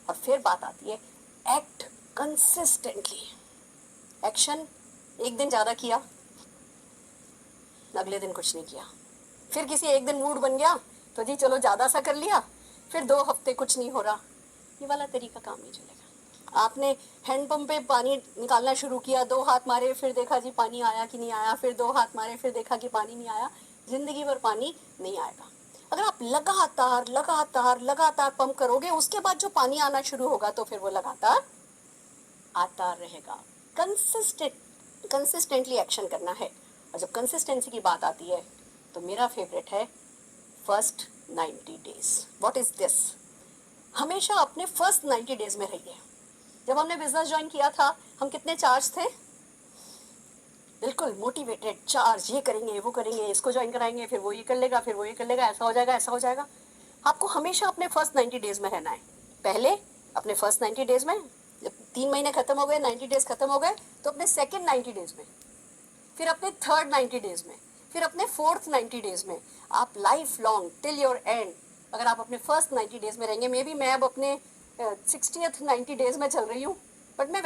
और फिर बात आती है एक्ट कंसिस्टेंटली। एक्शन एक दिन ज़्यादा किया, अगले दिन कुछ नहीं किया। फिर किसी एक दिन मूड बन गया तो जी चलो ज़्यादा सा कर लिया, फिर 2 हफ्ते कुछ नहीं हो रहा। ये वाला तरीका काम नहीं चलेगा। आपने हैंडपम्प पे पानी निकालना शुरू किया, 2 हाथ मारे, फिर देखा जी पानी आया कि नहीं आया, फिर 2 हाथ मारे, फिर देखा कि पानी नहीं आया। जिंदगी भर पानी नहीं आएगा। अगर आप लगातार लगातार लगातार पंप करोगे, उसके बाद जो पानी आना शुरू होगा तो फिर वो लगातार आता रहेगा। कंसिस्टेंटली एक्शन करना है। और जब कंसिस्टेंसी की बात आती है तो मेरा फेवरेट है first 90 days. What is this? हमेशा अपने फर्स्ट 90 डेज में रहिए। जब हमने बिजनेस ज्वाइन किया था हम कितने चार्ज थे? बिल्कुल मोटिवेटेड, चार्ज, ये करेंगे वो करेंगे, इसको ज्वाइन कराएंगे, फिर वो ये कर लेगा, फिर वो ये कर लेगा, ऐसा हो जाएगा ऐसा हो जाएगा। आपको हमेशा अपने फर्स्ट 90 डेज में रहना है। पहले अपने फर्स्ट 90 डेज में, जब 3 महीने खत्म हो गए, 90 डेज खत्म हो गए, तो अपने सेकेंड 90 डेज में, फिर अपने थर्ड 90 डेज में, फिर अपने फोर्थ 90 डेज में। आप life long till your and अगर आप अपने फर्स्ट 90 डेज में रहेंगे, मे बी मैं अब अपने 60th 90 डेज में चल रही हूँ, बट मैं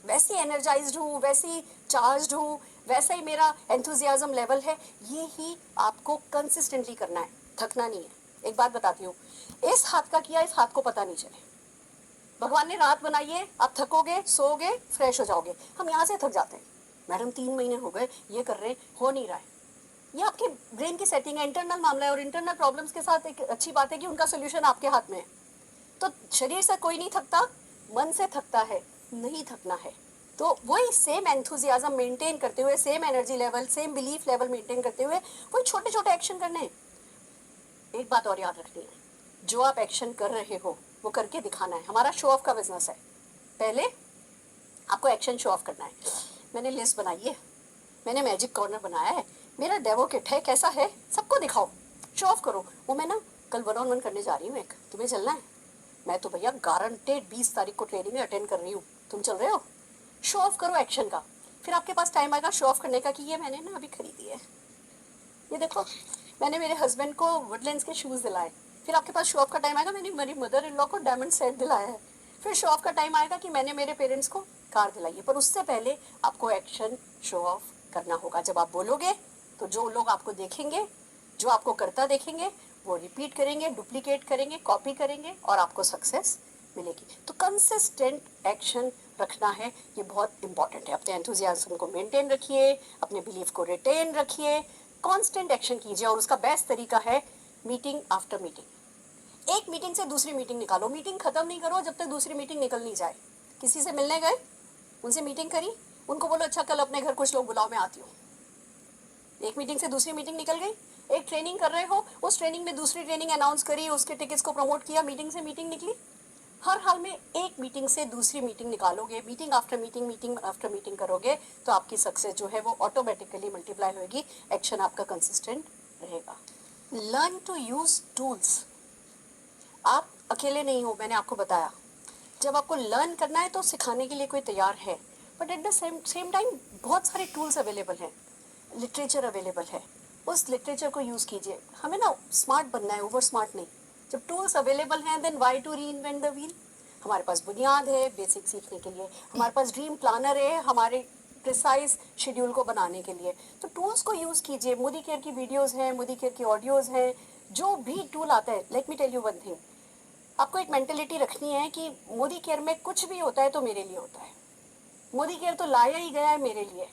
वैसे एनर्जाइज्ड हूँ, वैसी चार्ज्ड हूँ, वैसा ही मेरा एंथुजियाज्म लेवल है। ये ही आपको कंसिस्टेंटली करना है, थकना नहीं है। एक बात बताती हूँ, इस हाथ का किया इस हाथ को पता नहीं चले। भगवान ने रात बनाई है, आप थकोगे, सोओगे, फ्रेश हो जाओगे। हम यहाँ से थक जाते हैं, मैडम 3 महीने हो गए ये कर रहे, हो नहीं रहा है। ये आपके ब्रेन की सेटिंग है, इंटरनल मामला है। और इंटरनल प्रॉब्लम्स के साथ एक अच्छी बात है कि उनका सोल्यूशन आपके हाथ में है। तो शरीर से कोई नहीं थकता, मन से थकता है, नहीं थकना है। तो वही सेम एंथुजियाज्म मेंटेन करते हुए, same energy level, same belief level maintain करते हुए वही छोटे छोटे एक्शन करने हैं। एक बात और याद रखनी है, जो आप एक्शन कर रहे हो वो करके दिखाना है। हमारा शो ऑफ का बिजनेस है, पहले आपको एक्शन शो ऑफ करना है। मैंने लिस्ट बनाई है, मैंने मैजिक कॉर्नर बनाया है, मेरा डेवो किट है, कैसा है सबको दिखाओ, शो ऑफ करो। वो मैं ना कल 1-on-1 करने जा रही हूँ एक, तुम्हें चलना है? मैं तो भैया गारंटेड 20 तारीख को ट्रेनिंग में अटेंड कर रही हूँ, तुम चल रहे हो? शो ऑफ करो एक्शन का। फिर आपके पास टाइम आएगा शो ऑफ करने का कि ये मैंने ना अभी खरीदी है, ये देखो मैंने मेरे हस्बैंड को वुडलैंड्स के शूज़ दिलाए। फिर आपके पास शो ऑफ का टाइम आएगा, मैंने मेरी मदर इन लॉ को डायमंड सेट दिलाया है। फिर शो ऑफ का टाइम आएगा कि मैंने मेरे पेरेंट्स को कार दिलाई है। पर उससे पहले आपको एक्शन शो ऑफ करना होगा। जब आप बोलोगे तो जो लोग आपको देखेंगे, जो आपको करता देखेंगे, वो रिपीट करेंगे, डुप्लीकेट करेंगे, कॉपी करेंगे और आपको सक्सेस मिलेगी। तो कंसिस्टेंट एक्शन रखना है, ये बहुत इंपॉर्टेंट है। अपने एंथुजियाज्म को मेंटेन रखिए, अपने बिलीफ को रिटेन रखिए, कांस्टेंट एक्शन कीजिए। और उसका बेस्ट तरीका है मीटिंग आफ्टर मीटिंग। एक मीटिंग से दूसरी मीटिंग निकालो, मीटिंग खत्म नहीं करो जब तक दूसरी मीटिंग निकल नहीं जाए। किसी से मिलने गए, उनसे मीटिंग करी, उनको बोलो अच्छा कल अपने घर कुछ लोग बुलाओ, मैं आती हूँ। एक मीटिंग से दूसरी मीटिंग निकल गई। एक ट्रेनिंग कर रहे हो, उस ट्रेनिंग में दूसरी ट्रेनिंग अनाउंस करी, उसके टिकट्स को प्रमोट किया, मीटिंग से मीटिंग निकली। हर हाल में एक मीटिंग से दूसरी मीटिंग निकालोगे, meeting after meeting, meeting after meeting करोगे, तो आपकी सक्सेस जो है वो ऑटोमेटिकली मल्टीप्लाई होगी। एक्शन आपका कंसिस्टेंट रहेगा। Learn to use tools. आप अकेले नहीं हो, मैंने आपको बताया। जब आपको लर्न करना है तो सिखाने के लिए कोई तैयार है, but at the same time बहुत सारे टूल्स अवेलेबल हैं, लिटरेचर अवेलेबल है। उस लिटरेचर को यूज़ कीजिए। हमें ना स्मार्ट बनना है, ओवर स्मार्ट नहीं। जब टूल्स अवेलेबल हैं, then why to reinvent the wheel. हमारे पास बुनियाद है बेसिक सीखने के लिए, हमारे पास ड्रीम प्लानर है हमारे प्रिसाइज शेड्यूल को बनाने के लिए। तो टूल्स को यूज़ कीजिए। मोदी केयर की वीडियोज़ हैं, मोदी केयर की ऑडियोज़ हैं, जो भी टूल आता है। Let me tell you one thing, आपको एक मेंटेलिटी रखनी है कि मोदी केयर में कुछ भी होता है तो मेरे लिए होता है। मोदी केयर तो लाया ही गया है मेरे लिए,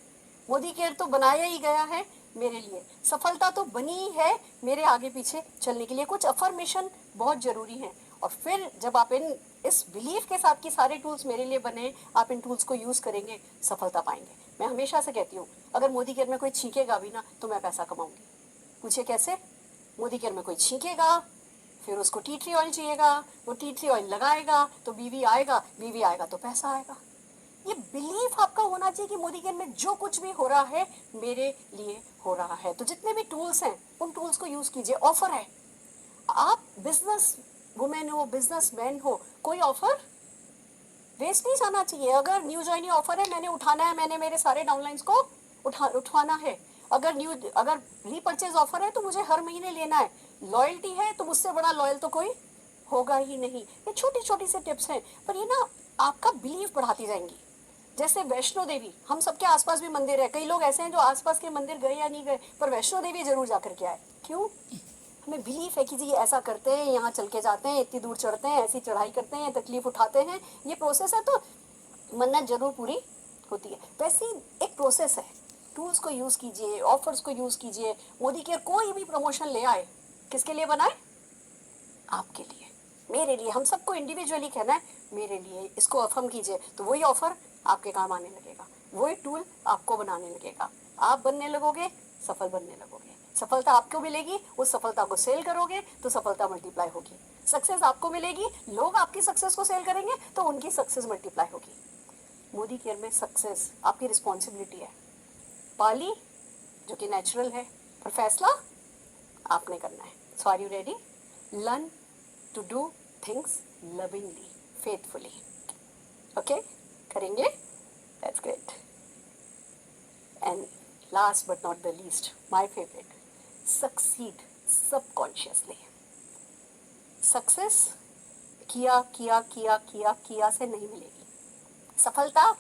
मोदी केयर तो बनाया ही गया है मेरे लिए, सफलता तो बनी है मेरे आगे पीछे चलने के लिए। कुछ अफर्मेशन बहुत ज़रूरी हैं। और फिर जब आप इस बिलीफ के साथ कि सारे टूल्स मेरे लिए बने, आप इन टूल्स को यूज़ करेंगे, सफलता पाएंगे। मैं हमेशा से कहती हूँ, अगर मोदी केयर में कोई छींकेगा भी ना तो मैं पैसा कमाऊंगी। पूछिए कैसे? मोदी केयर में कोई छींकेगा, फिर उसको टी ट्री ऑयल चाहिएगा, वो टी ट्री ऑयल लगाएगा तो बीवी आएगा तो पैसा आएगा। ये बिलीफ आपका होना चाहिए कि मोदी केयर में जो कुछ भी हो रहा है मेरे लिए हो रहा है। तो जितने भी टूल्स हैं उन टूल्स को यूज़ कीजिए। ऑफर है, आप बिजनेस वुमेन हो, बिजनेस मैन हो, कोई ऑफर वेस्ट नहीं जाना चाहिए। अगर न्यू ज्वाइनिंग ऑफर है, मैंने उठाना है, मैंने मेरे सारे डाउनलाइंस को उठवाना है। अगर रीपर्चेज ऑफर है तो मुझे हर महीने लेना है। लॉयल्टी है तो मुझसे बड़ा लॉयल तो कोई होगा ही नहीं। ये छोटी छोटी से टिप्स हैं, पर ये ना आपका बिलीव बढ़ाती जाएंगी। जैसे वैष्णो देवी, हम सबके आसपास भी मंदिर है। कई लोग ऐसे हैं जो आसपास के मंदिर गए या नहीं गए, पर वैष्णो देवी जरूर जाकर के आए। क्यों? हमें बिलीफ है कि जी ये ऐसा करते हैं, यहाँ चल के जाते हैं, इतनी दूर चढ़ते हैं, ऐसी चढ़ाई करते हैं, तकलीफ उठाते हैं, ये प्रोसेस है तो मन्नत जरूर पूरी होती है। वैसे एक प्रोसेस है। टूल्स को यूज़ कीजिए, ऑफर्स को यूज़ कीजिए। मोदी केयर कोई भी प्रमोशन ले आए, किसके लिए बनाए? आपके लिए, मेरे लिए। हम सबको इंडिविजुअली कहना है मेरे लिए। इसको अफर्म कीजिए तो वही ऑफर आपके काम आने लगेगा, वही टूल आपको बनाने लगेगा। आप बनने लगोगे, सफल बनने लगोगे, सफलता आपको मिलेगी। उस सफलता को सेल करोगे तो सफलता मल्टीप्लाई होगी। सक्सेस आपको मिलेगी, लोग आपकी सक्सेस को सेल करेंगे तो उनकी सक्सेस मल्टीप्लाई होगी। मोदी केयर में सक्सेस आपकी रिस्पॉन्सिबिलिटी है। पाली जो कि नेचुरल है, पर फैसला आपने करना है। So are you ready? Learn to do things lovingly, faithfully. Okay, करेंगे? That's great. And last but not the least, my favourite, succeed subconsciously. Success किया किया किया किया किया से नहीं मिलेगी। सफलता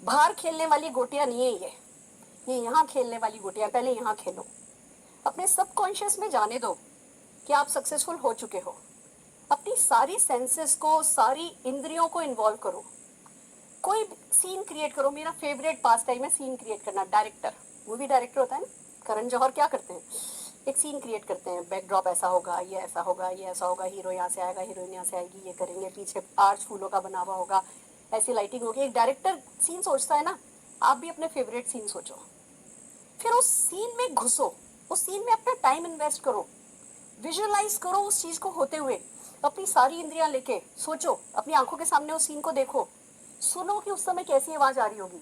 बाहर खेलने वाली गोटियां नहीं है, ये यहाँ खेलने वाली गोटियां। पहले यहाँ खेलो, अपने सबकॉन्शियस में जाने दो कि आप सक्सेसफुल हो चुके हो। अपनी सारी सेंसेस को, सारी इंद्रियों को इन्वॉल्व करो। कोई सीन क्रिएट करो। मेरा फेवरेट पास टाइम है सीन क्रिएट करना। डायरेक्टर, मूवी डायरेक्टर होता है ना, करण जौहर क्या करते हैं, एक सीन क्रिएट करते हैं। बैकड्रॉप ऐसा होगा, ये ऐसा होगा, ये ऐसा होगा, हीरो यहाँ से आएगा, हीरोइन यहाँ से आएगी, ये करेंगे, पीछे आर्च फूलों का बना हुआ होगा, ऐसी लाइटिंग होगी। एक डायरेक्टर सीन सोचता है ना, आप भी अपने फेवरेट सीन सोचो, फिर उस सीन में घुसो, उस सीन में अपना टाइम इन्वेस्ट करो, विजुअलाइज करो उस चीज़ को होते हुए। अपनी सारी इंद्रियां लेके सोचो, अपनी आंखों के सामने उस सीन को देखो, सुनो कि उस समय कैसी आवाज़ आ रही होगी,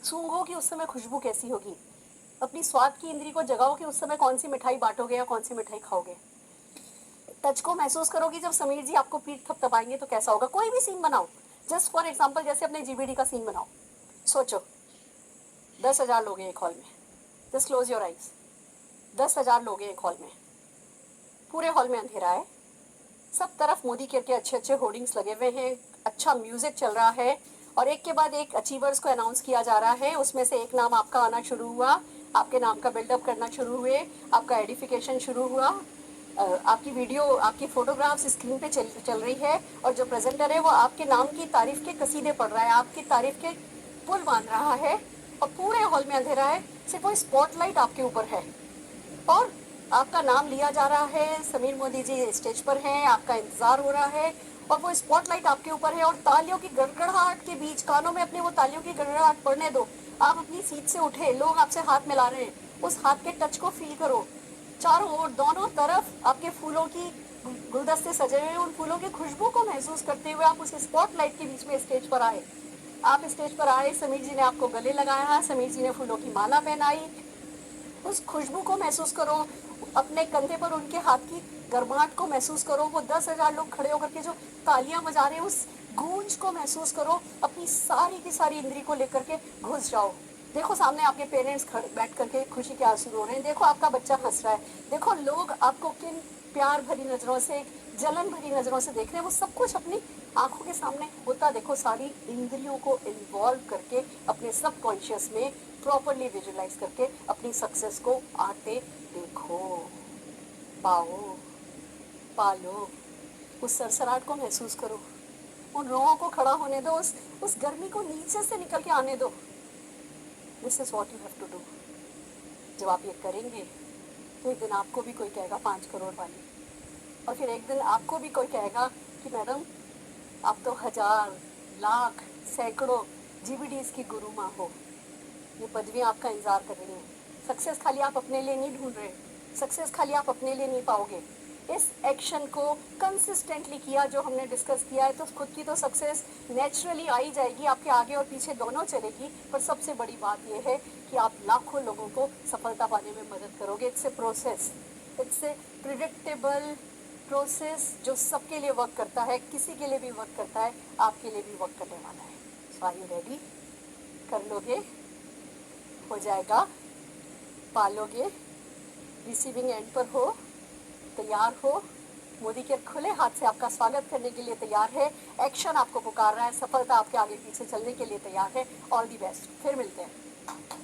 सूंघो कि उस समय खुशबू कैसी होगी, अपनी स्वाद की इंद्री को जगाओ कि उस समय कौन सी मिठाई बांटोगे या कौन सी मिठाई खाओगे। टच को महसूस करोगी, जब समीर जी आपको पीठ थपथपाएंगे तो कैसा होगा। कोई भी सीन बनाओ, जस्ट फॉर एग्जाम्पल जैसे अपने जीबीडी का सीन बनाओ। सोचो 10,000 लोग हैं एक हॉल में, जस्ट क्लोज योर आइज। 10,000 लोग हैं एक हॉल में, पूरे हॉल में अंधेरा है, सब तरफ मोदी केयर के अच्छे अच्छे होर्डिंग्स लगे हुए हैं, अच्छा म्यूजिक चल रहा है, और एक के बाद एक अचीवर्स को अनाउंस किया जा रहा है। उसमें से एक नाम आपका आना शुरू हुआ, आपके नाम का बिल्डअप करना शुरू हुए, आपका एडिफिकेशन शुरू हुआ। आपकी वीडियो, आपकी फोटोग्राफ्स स्क्रीन पे चल रही है और जो प्रेजेंटर है वो आपके नाम की तारीफ के कसीदे पढ़ रहा है, आपकी तारीफ के पुल बांध रहा है और पूरे हॉल में अंधेरा है, सिर्फ वो स्पॉटलाइट आपके ऊपर है और आपका नाम लिया जा रहा है, समीर मोदी जी स्टेज पर हैं, आपका इंतजार हो रहा है और वो स्पॉटलाइट आपके ऊपर है और तालियों की गड़गड़ाहट के बीच कानों में अपने वो तालियों की गड़गड़ाहट पड़ने दो। आप अपनी सीट से उठे, लोग आपसे हाथ मिला रहे हैं, उस हाथ के टच को फील करो। चारों ओर दोनों तरफ आपके फूलों की गुलदस्ते सजे हुए, उन फूलों की खुशबू को महसूस करते हुए आप उस स्पॉटलाइट के बीच में स्टेज पर आए। आप स्टेज पर आए, समीर जी ने आपको गले लगाया, समीर जी ने फूलों की माला पहनाई, उस खुशबू को महसूस करो, अपने कंधे पर उनके हाथ की गर्माहट को महसूस करो, वो 10,000 लोग खड़े होकर के जो तालियां बजा रहे हैं उस गूंज को महसूस करो, अपनी सारी की सारी इंद्री को लेकर के घुस जाओ। देखो सामने आपके पेरेंट्स खड़े बैठ करके खुशी के आंसू रो रहे हैं, देखो आपका बच्चा हंस रहा है, देखो लोग आपको किन प्यार भरी नजरों से, जलन भरी नजरों से देख रहे हैं, वो सब कुछ अपनी आंखों के सामने होता देखो, सारी इंद्रियों को इन्वॉल्व करके अपने सब कॉन्शियस में प्रॉपरली विजुलाइज करके अपनी सक्सेस को आते देखो, पाओ, पालो, उस सरसराहट को महसूस करो, उन रोहों को खड़ा होने दो, उस गर्मी को नीचे से निकल के आने दो। This is what you have to do. जब आप ये करेंगे तो एक दिन आपको भी कोई कहेगा 5 करोड़ वाली, और फिर एक दिन आपको भी कोई कहेगा कि मैडम आप तो 1000, लाख, सैकड़ों GBDs की गुरु माँ हो। ये पदवी आपका इंतजार कर रही है। सक्सेस खाली आप अपने लिए नहीं ढूंढ रहे, सक्सेस खाली आप अपने लिए नहीं पाओगे। इस एक्शन को कंसिस्टेंटली किया जो हमने डिस्कस किया है तो खुद की तो सक्सेस नेचुरली आई जाएगी, आपके आगे और पीछे दोनों चलेगी। पर सबसे बड़ी बात यह है कि आप लाखों लोगों को सफलता पाने में मदद करोगे। It's a process, it's a predictable process जो सबके लिए वर्क करता है, किसी के लिए भी वर्क करता है, आपके लिए भी वर्क करने वाला है। So are you ready? कर लोगे? हो जाएगा? पालोगे? रिसीविंग एंड पर हो? तैयार हो? मोदी के खुले हाथ से आपका स्वागत करने के लिए तैयार है। एक्शन आपको पुकार रहा है, सफलता आपके आगे पीछे चलने के लिए तैयार है। ऑल दी बेस्ट, फिर मिलते हैं।